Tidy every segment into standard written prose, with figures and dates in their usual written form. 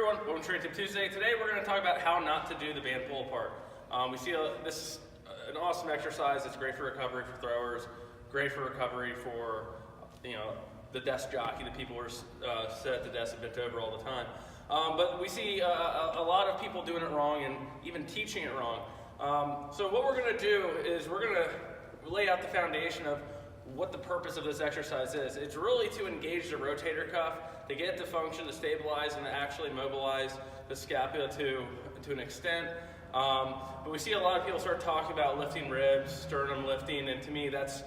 everyone, welcome to Training Tip Tuesday. Today we're going to talk about how not to do the band pull apart. We see this is an awesome exercise. It's great for recovery for throwers, great for recovery for the desk jockey, the people who are sit at the desk and bent over all the time. But we see a lot of people doing it wrong and even teaching it wrong. So what we're going to do is we're going to lay out the foundation of what the purpose of this exercise is. It's really to engage the rotator cuff, to get it to function, to stabilize and to actually mobilize the scapula to an extent. But we see a lot of people start talking about lifting ribs, sternum lifting, and to me that's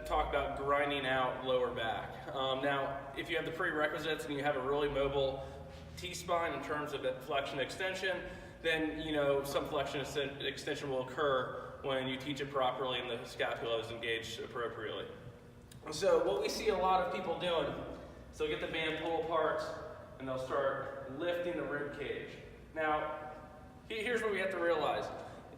talk about grinding out lower back. Now, if you have the prerequisites and you have a really mobile T-spine in terms of flexion extension, then some flexion extension will occur when you teach it properly and the scapula is engaged appropriately. So what we see a lot of people doing is they'll get the band pull apart and they'll start lifting the rib cage. Now, here's what we have to realize.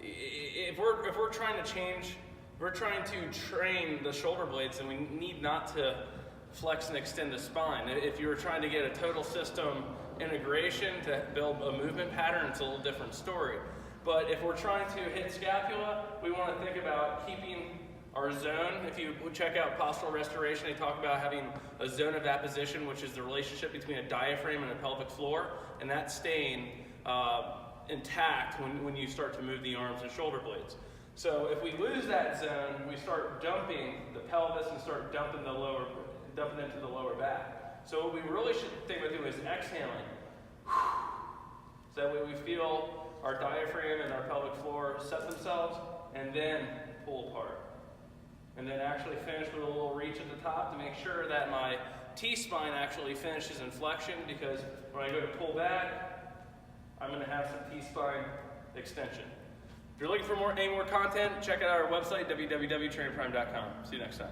If we're trying to change, we're trying to train the shoulder blades, and we need not to flex and extend the spine. If you were trying to get a total system integration to build a movement pattern, it's a little different story. But if we're trying to hit scapula, we want to think about keeping our zone. If you check out postural restoration, they talk about having a zone of apposition, which is the relationship between a diaphragm and a pelvic floor, and that's staying intact when you start to move the arms and shoulder blades. So if we lose that zone, we start dumping the pelvis and start dumping into the lower back. So what we really should think about doing is exhaling. So that way we feel our diaphragm and our pelvic floor set themselves, and then pull apart. And then actually finish with a little reach at the top to make sure that my T-spine actually finishes in flexion, because when I go to pull back, I'm going to have some T-spine extension. If you're looking for any more content, check out our website, www.trainingprime.com. See you next time.